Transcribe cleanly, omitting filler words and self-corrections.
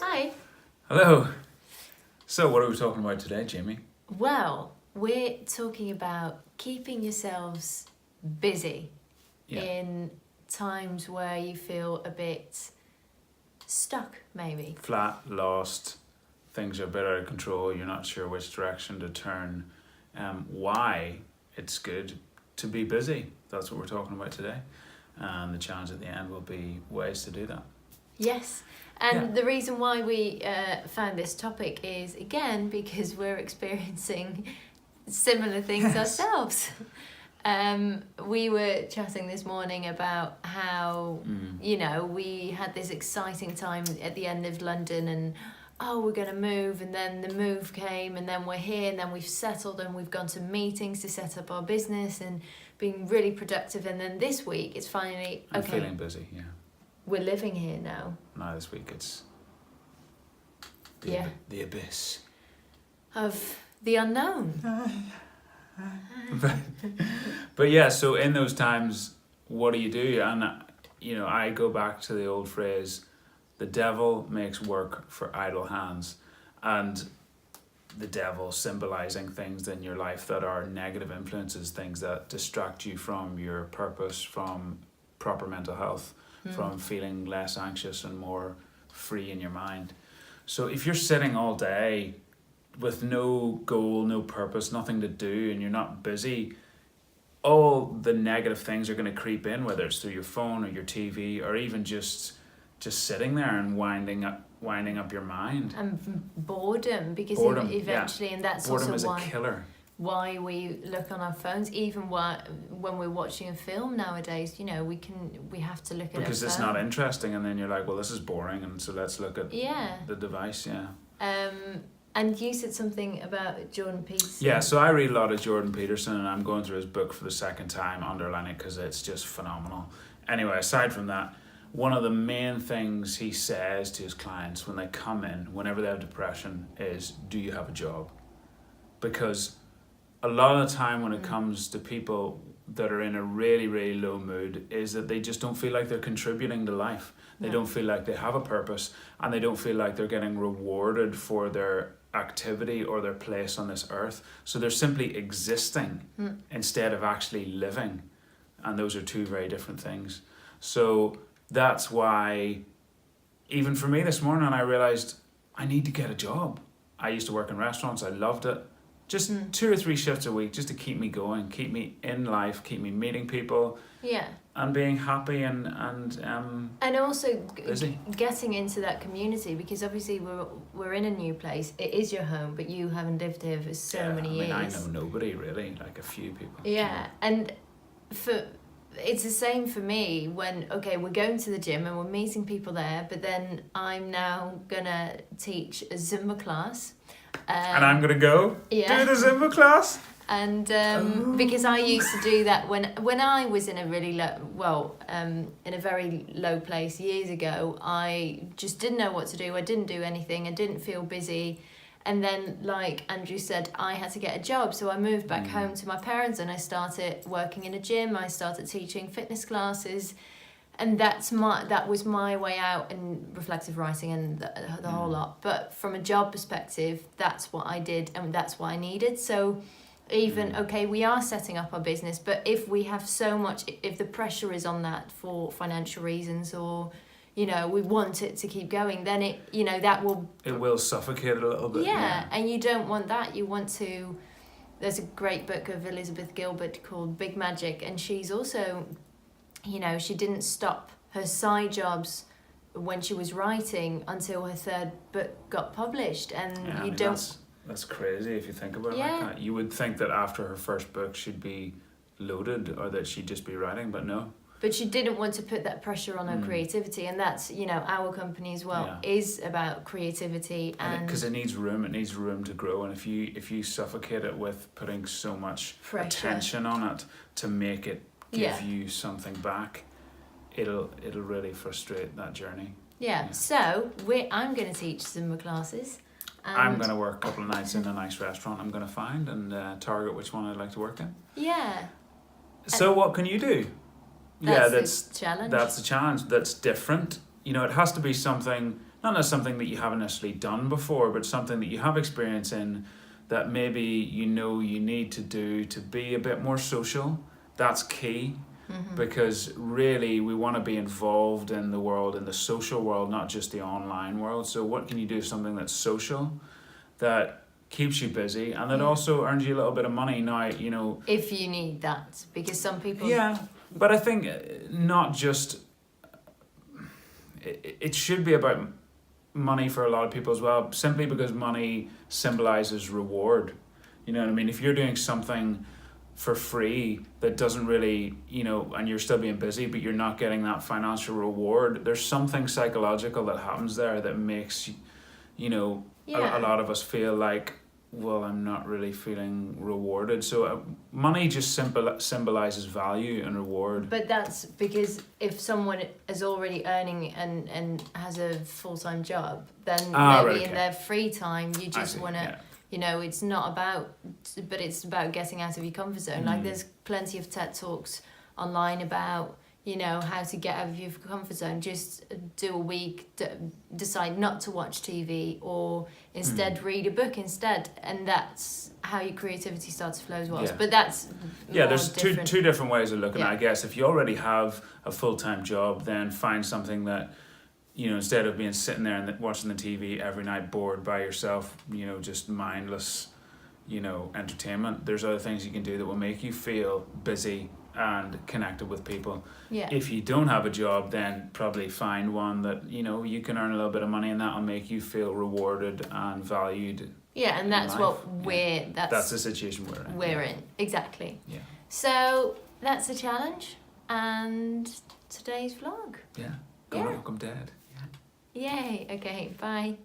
Hi. Hello. So what are we talking about today, Jamie? Well, we're talking about keeping yourselves busy in times where you feel a bit stuck, maybe. Flat, lost, things are a bit out of control, you're not sure which direction to turn. Why it's good to be busy. That's what we're talking about today. And the challenge at the end will be ways to do that. Yes. And the reason why we found this topic is, again, because we're experiencing similar things ourselves. We were chatting this morning about how, we had this exciting time at the end of London and, we're going to move, and then the move came, and then we're here, and then we've settled, and we've gone to meetings to set up our business and being really productive. And then this week, it's finally, I'm feeling busy, we're living here now. Now this week it's the abyss. Of the unknown. But yeah, so in those times, what do you do? And, I go back to the old phrase, the devil makes work for idle hands. And the devil symbolizing things in your life that are negative influences, things that distract you from your purpose, from proper mental health, from feeling less anxious and more free in your mind. So if you're sitting all day with no goal, no purpose, nothing to do, and you're not busy, all the negative things are going to creep in, whether it's through your phone or your TV, or even just sitting there and winding up your mind. And boredom, because eventually, and that's boredom also is a killer. Why we look on our phones, even when we're watching a film nowadays, we have to look at it because it's not interesting, and then you're like, well, this is boring, and so let's look at the device. And you said something about Jordan Peterson. Yeah, so I read a lot of Jordan Peterson, and I'm going through his book for the second time, underlining it because it's just phenomenal. Anyway, aside from that, one of the main things he says to his clients when they come in, whenever they have depression, is, do you have a job? Because a lot of the time when it comes to people that are in a really, really low mood, is that they just don't feel like they're contributing to life. They don't feel like they have a purpose, and they don't feel like they're getting rewarded for their activity or their place on this earth. So they're simply existing instead of actually living. And those are two very different things. So that's why, even for me this morning, I realized I need to get a job. I used to work in restaurants. I loved it. Just 2 or 3 shifts a week, just to keep me going, keep me in life, keep me meeting people. Yeah. And being happy and also busy. Getting into that community, because obviously we're in a new place. It is your home, but you haven't lived here for so many years. I know nobody really, like a few people. Yeah, and it's the same for me when, we're going to the gym and we're meeting people there, but then I'm now gonna teach a Zumba class. And I'm gonna go do the Zumba class. And because I used to do that when I was in a really in a very low place years ago. I just didn't know what to do. I didn't do anything. I didn't feel busy. And then, like Andrew said, I had to get a job. So I moved back home to my parents and I started working in a gym. I started teaching fitness classes. And that was my way out, in reflective writing and the whole lot. But from a job perspective, that's what I did and that's what I needed. So even, we are setting up our business, but if we have so much, if the pressure is on that for financial reasons, or, we want it to keep going, then it will suffocate a little bit. Yeah, and you don't want that. You want to, there's a great book of Elizabeth Gilbert called Big Magic, and she's also, she didn't stop her side jobs when she was writing until her 3rd book got published. And that's crazy if you think about it like that. You would think that after her first book she'd be loaded, or that she'd just be writing, but no. But she didn't want to put that pressure on her creativity, and that's, our company as well is about creativity, and because it needs room to grow. And if you suffocate it with putting so much attention on it to make it give you something back, it'll really frustrate that journey. So I'm going to teach Zumba classes. I'm going to work a couple of nights in a nice restaurant I'm going to find and target which one I'd like to work in. Yeah. So what can you do? That's the challenge. That's the challenge. That's different. You know, it has to be something, not as something that you haven't necessarily done before, but something that you have experience in, that maybe you know you need to do to be a bit more social. That's key. Because really we want to be involved in the world, in the social world, not just the online world. So what can you do, something that's social, that keeps you busy, and that also earns you a little bit of money now, you know. If you need that, because some people... Yeah, but I think not just... It should be about money for a lot of people as well, simply because money symbolizes reward. You know what I mean? If you're doing something for free that doesn't really, you know, and you're still being busy, but you're not getting that financial reward, there's something psychological that happens there that makes, you know, a lot of us feel like, well, I'm not really feeling rewarded. So money just symbolizes value and reward. But that's because if someone is already earning and has a full-time job, then maybe in their free time you just want to... You know, it's not about, but it's about getting out of your comfort zone. Like there's plenty of TED Talks online about, you know, how to get out of your comfort zone. Just do a week, decide not to watch TV, or instead read a book instead. And that's how your creativity starts to flow as well. Yeah. But that's there's two different ways of looking at it, I guess. If you already have a full-time job, then find something that, you know, instead of being sitting there and watching the TV every night bored by yourself, you know, just mindless, you know, entertainment, there's other things you can do that will make you feel busy and connected with people. Yeah. If you don't have a job, then probably find one that, you know, you can earn a little bit of money, and that'll make you feel rewarded and valued. Yeah, and that's what that's the situation we're in. We're in, exactly. Yeah. So that's the challenge and today's vlog. Yeah. Go knock 'em dead. Yay. Okay, bye.